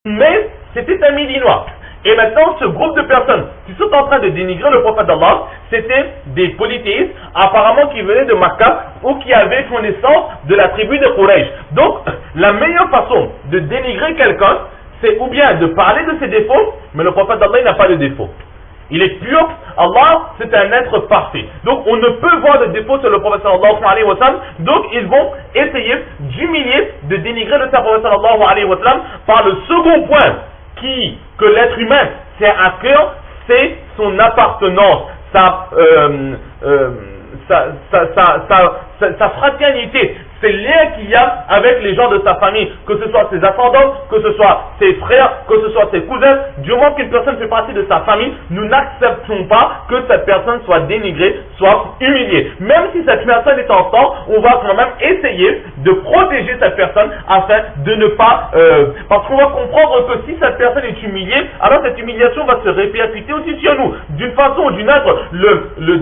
mais c'était un Médinois. Et maintenant, ce groupe de personnes qui sont en train de dénigrer le prophète d'Allah, c'était des polythéistes, apparemment qui venaient de Makkah ou qui avaient connaissance de la tribu de Quraysh. Donc, la meilleure façon de dénigrer quelqu'un, c'est ou bien de parler de ses défauts, mais le prophète d'Allah, il n'a pas de défauts. Il est pur, Allah, c'est un être parfait. Donc, on ne peut voir de défauts sur le prophète sallallahu alayhi wa sallam. Donc, ils vont essayer d'humilier, de dénigrer le prophète sallallahu alayhi wa sallam par le second point que l'être humain tient à cœur, c'est son appartenance, sa fraternité, c'est le lien qu'il y a avec les gens de sa famille, que ce soit ses ascendants, que ce soit ses frères, que ce soit ses cousins. Du moment qu'une personne fait partie de sa famille, nous n'acceptons pas que cette personne soit dénigrée, soit humiliée. Même si cette personne est en tort, on va quand même essayer de protéger cette personne afin de ne pas... parce qu'on va comprendre que si cette personne est humiliée, alors cette humiliation va se répercuter aussi sur nous. D'une façon ou d'une autre, le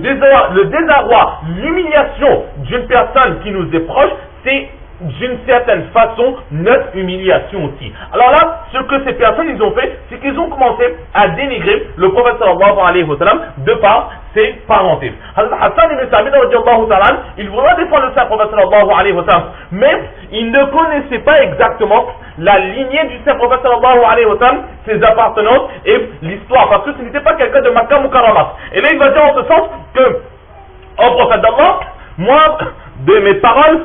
désarroi, l'humiliation d'une personne qui nous est proche, c'est d'une certaine façon notre humiliation aussi. Alors là, ce que ces personnes ils ont fait, c'est qu'ils ont commencé à dénigrer le prophète sallallahu alayhi wa sallam de par ses parentés. Hassan ibn Sabit radiallahu ta'ala, il voulait défendre le prophète sallallahu alayhi wa sallam, mais il ne connaissait pas exactement la lignée du saint prophète sallallahu alayhi wa sallam, ses appartenances et l'histoire, parce que ce n'était pas quelqu'un de Makkah Mukarramat. Et là il va dire en ce sens que, au prophète d'Allah, moi, de mes paroles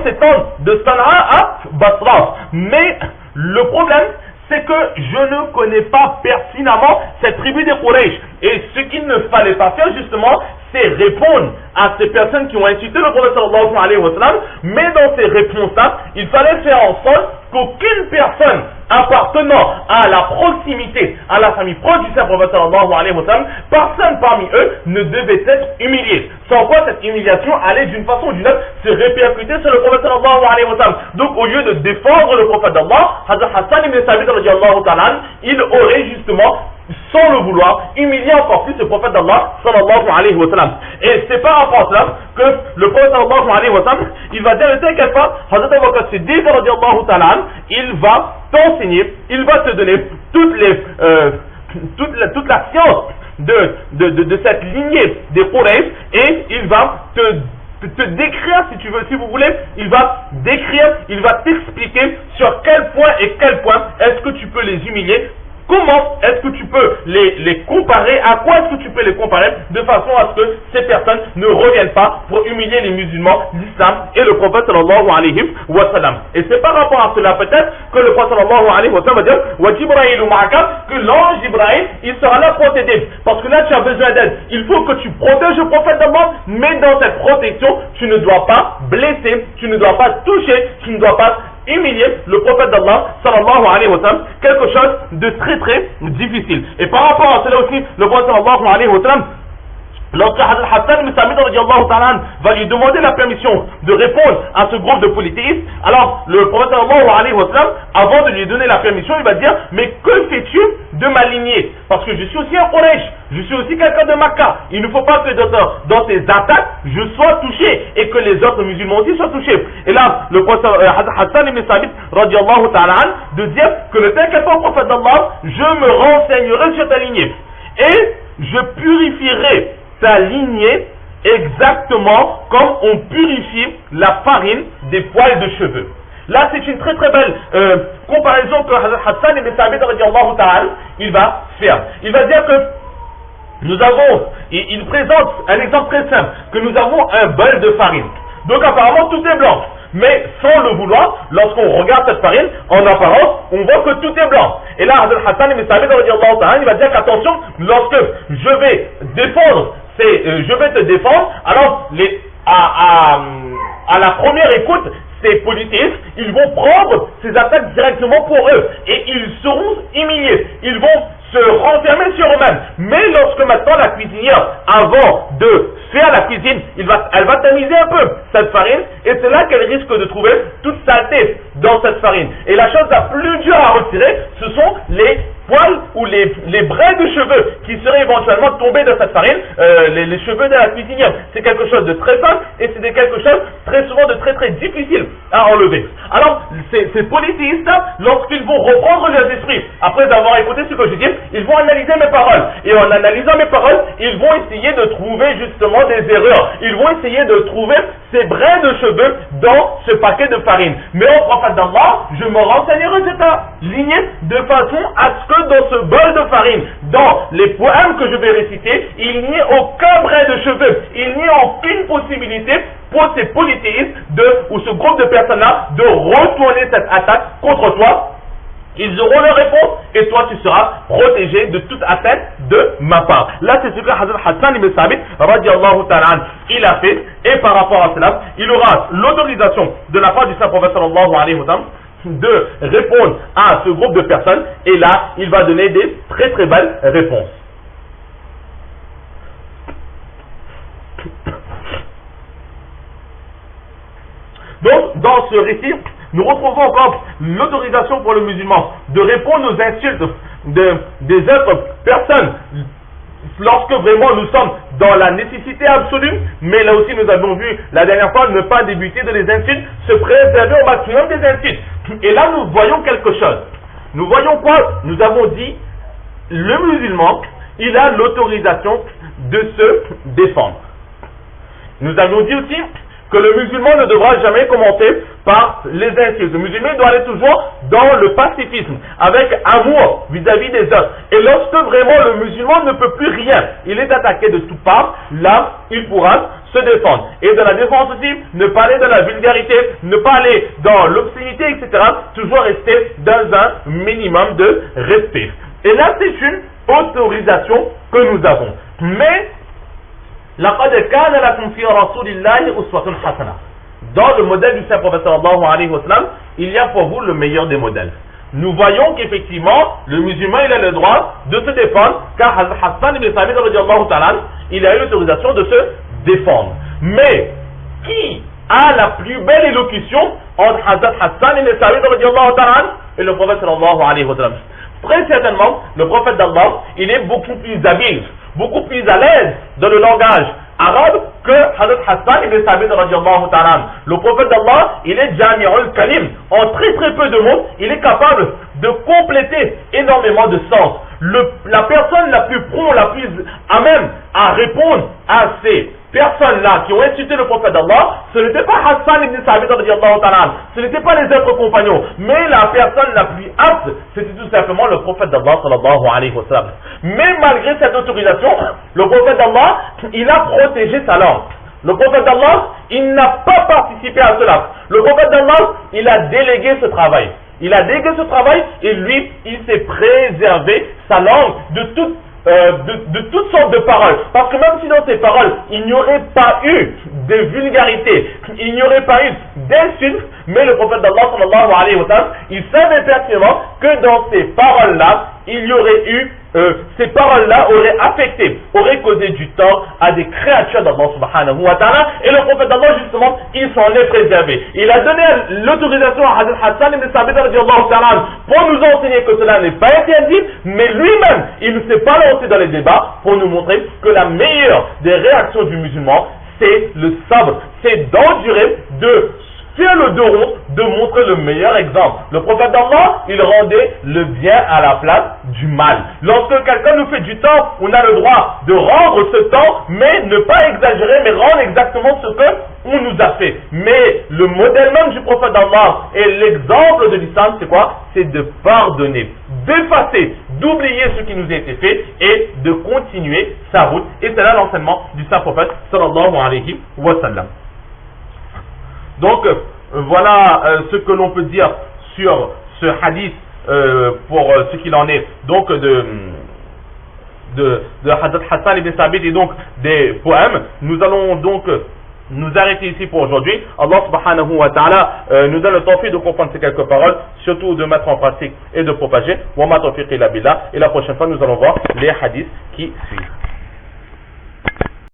s'étendent de Sana'a à Basra. Mais le problème, c'est que je ne connais pas pertinemment cette tribu des Quraysh. Et ce qu'il ne fallait pas faire justement, c'est répondre à ces personnes qui ont insulté le prophète sallallahu alayhi wa sallam. Mais dans ces réponses-là, il fallait faire en sorte qu'aucune personne appartenant à la proximité, à la famille proche du saint prophète sallallahu alayhi wa sallam, personne parmi eux ne devait être humilié. Sans quoi cette humiliation allait d'une façon ou d'une autre se répercuter sur le prophète sallallahu alayhi wa sallam. Donc au lieu de défendre le prophète d'Allah, Hazrat Hassan ibn Sabit radiallahu ta'ala, il aurait justement, sans le vouloir, humilié encore plus le prophète d'Allah sallallahu alayhi wa sallam. Et c'est par rapport à cela que le prophète sallallahu alayhi wa sallam, il va dire, ne t'inquiète pas, Hazrat Abu Bakr Siddiq radiallahu ta'ala, il va t'enseigner, il va te donner toute la science de cette lignée des Quraysh, et il va te décrire, si vous voulez, il va t'expliquer sur quel point est-ce que tu peux les humilier. Comment est-ce que tu peux les comparer? À quoi est-ce que tu peux les comparer de façon à ce que ces personnes ne reviennent pas pour humilier les musulmans, l'islam et le prophète sallallahu alayhi wa sallam. Et c'est par rapport à cela peut-être que le prophète sallallahu alayhi wa sallam va dire wa Jibril ma'aka, que l'ange Ibrahim il sera là pour t'aider. Parce que là tu as besoin d'aide. Il faut que tu protèges le prophète d'abord, mais dans cette protection, tu ne dois pas blesser, tu ne dois pas toucher, tu ne dois pas humilier le prophète d'Allah sallallahu alayhi wa sallam, quelque chose de très très difficile. Et par rapport à cela aussi, le prophète sallallahu alayhi wa sallam, lorsque Hassan ibn Sabit radiallahu ta'ala va lui demander la permission de répondre à ce groupe de polythéistes, alors le prophète sallallahu alayhi wa sallam, avant de lui donner la permission, il va dire, mais que fais-tu de ma lignée? Parce que je suis aussi un Quraysh, je suis aussi quelqu'un de Makkah. Il ne faut pas que dans tes attaques, je sois touché et que les autres musulmans aussi soient touchés. Et là, le prophète Hassan ibn Sabit radiallahu ta'ala de dire que ne t'inquiète pas, prophète d'Allah, je me renseignerai sur ta lignée et je purifierai ta lignée exactement comme on purifie la farine des poils de cheveux. Là, c'est une très très belle comparaison que Hassan ibn Sabit radiallahu ta'ala il va faire. Il va dire que nous avons, il présente un exemple très simple, que nous avons un bol de farine. Donc apparemment tout est blanc. Mais sans le vouloir, lorsqu'on regarde cette farine, en apparence, on voit que tout est blanc. Et là, Hassan ibn Sabit radiallahu ta'ala il va dire qu'attention, lorsque je vais te défendre, alors à la première écoute, ces polythéistes, ils vont prendre ces attaques directement pour eux et ils seront humiliés, ils vont se renfermer sur eux-mêmes. Mais lorsque maintenant la cuisinière, avant de faire la cuisine, elle va tamiser un peu cette farine, et c'est là qu'elle risque de trouver toute saleté dans cette farine. Et la chose la plus dure à retirer, ce sont les poils ou les les brins de cheveux qui seraient éventuellement tombés dans cette farine, les cheveux de la cuisinière. C'est quelque chose de très simple et c'est quelque chose très souvent de très très difficile à enlever. Alors, ces polythéistes, lorsqu'ils vont reprendre leurs esprits, après avoir écouté ce que je dis, ils vont analyser mes paroles. Et en analysant mes paroles, ils vont essayer de trouver justement des erreurs. Ils vont essayer de trouver ces brins de cheveux dans ce paquet de farine. Mais au prophète d'Allah, je me renseignerai cette lignée de façon à ce que dans ce bol de farine, dans les poèmes que je vais réciter, il n'y ait aucun brin de cheveux. Il n'y ait aucune possibilité pour ces polythéistes ou ce groupe de personnes-là de retourner cette attaque contre toi. Ils auront leur réponse et toi tu seras protégé de toute atteinte de ma part. Là c'est ce que Hazrat Hassan ibn Sabit radiallahu ta'ala il a fait, et par rapport à cela il aura l'autorisation de la part du saint prophète sallallahu alayhi wa sallam de répondre à ce groupe de personnes, et là il va donner des très très belles réponses. Donc dans ce récit nous retrouvons encore l'autorisation pour le musulman de répondre aux insultes des autres personnes lorsque vraiment nous sommes dans la nécessité absolue, mais là aussi nous avons vu la dernière fois ne pas débuter de les insultes, se préserver au maximum des insultes. Et là nous voyons quelque chose. Nous voyons quoi? Nous avons dit le musulman, il a l'autorisation de se défendre. Nous avons dit aussi que le musulman ne devra jamais commenter par les insultes. Le musulman doit aller toujours dans le pacifisme, avec amour vis-à-vis des autres. Et lorsque vraiment le musulman ne peut plus rien, il est attaqué de toutes parts, là, il pourra se défendre. Et dans la défense aussi, ne pas aller dans la vulgarité, ne pas aller dans l'obscénité, etc. Toujours rester dans un minimum de respect. Et là, c'est une autorisation que nous avons. Mais لقد كان لكم في رسول الله أسوة حسنة. Dans le modèle du saint prophète sallallahu alayhi wa sallam, il y a pour vous le meilleur des modèles. Nous voyons qu'effectivement, le musulman il a le droit de se défendre, car Hassan ibn Sabit radiallahu ta'ala, il a eu l'autorisation de se défendre. Mais qui a la plus belle élocution entre Hassan ibn Sabit radiallahu ta'ala et le prophète sallallahu alayhi wa sallam? Très certainement, le prophète d'Allah, il est beaucoup plus habile, beaucoup plus à l'aise dans le langage arabe que Hazrat Hassan ibn Sabit radiallahu ta'ala. Le prophète d'Allah, il est Jami'ul Kalim. En très très peu de mots, il est capable de compléter énormément de sens. La personne la plus prompte, la plus à même à répondre à ces personnes-là qui ont insulté le prophète d'Allah, ce n'était pas Hassan ibn Sabit radiallahu ta'ala, ce n'était pas les autres compagnons, mais la personne la plus apte, c'était tout simplement le prophète d'Allah sallallahu alayhi wa sallam. Mais malgré cette autorisation, le prophète d'Allah, il a protégé sa langue. Le prophète d'Allah, il n'a pas participé à cela. Le prophète d'Allah, il a délégué ce travail. Il a délégué ce travail et lui, il s'est préservé sa langue de toutes sortes de paroles. Parce que même si dans ces paroles, il n'y aurait pas eu de vulgarité, il n'y aurait pas eu d'insultes, mais le prophète d'Allah sallallahu alayhi wa sallam, il savait pertinemment que dans ces paroles-là, il y aurait eu, ces paroles-là auraient affecté, auraient causé du tort à des créatures d'Allah subhanahu wa ta'ala, et le prophète d'Allah justement, il s'en est préservé. Il a donné l'autorisation à Hazrat Hassan ibn Sabit radiallahu ta'ala pour nous enseigner que cela n'est pas interdit, mais lui-même, il ne s'est pas lancé dans les débats pour nous montrer que la meilleure des réactions du musulman, c'est le sabre, c'est d'endurer, de faire le dos rond, de montrer le meilleur exemple. Le prophète d'Allah, il rendait le bien à la place du mal. Lorsque quelqu'un nous fait du tort, on a le droit de rendre ce tort, mais ne pas exagérer, mais rendre exactement ce que on nous a fait. Mais le modèle même du prophète d'Allah et l'exemple de l'islam, c'est quoi? C'est de pardonner, d'effacer, d'oublier ce qui nous a été fait et de continuer sa route. Et c'est là l'enseignement du saint prophète sallallahu alayhi wa sallam. Donc, voilà ce que l'on peut dire sur ce hadith pour ce qu'il en est donc de Hazrat Hassan ibn Sabit et donc des poèmes. Nous allons donc nous arrêter ici pour aujourd'hui. Allah subhanahu wa ta'ala nous donne le tawfiq de comprendre ces quelques paroles, surtout de mettre en pratique et de propager. Wa ma tawfiq illa billah. Et la prochaine fois, nous allons voir les hadiths qui suivent.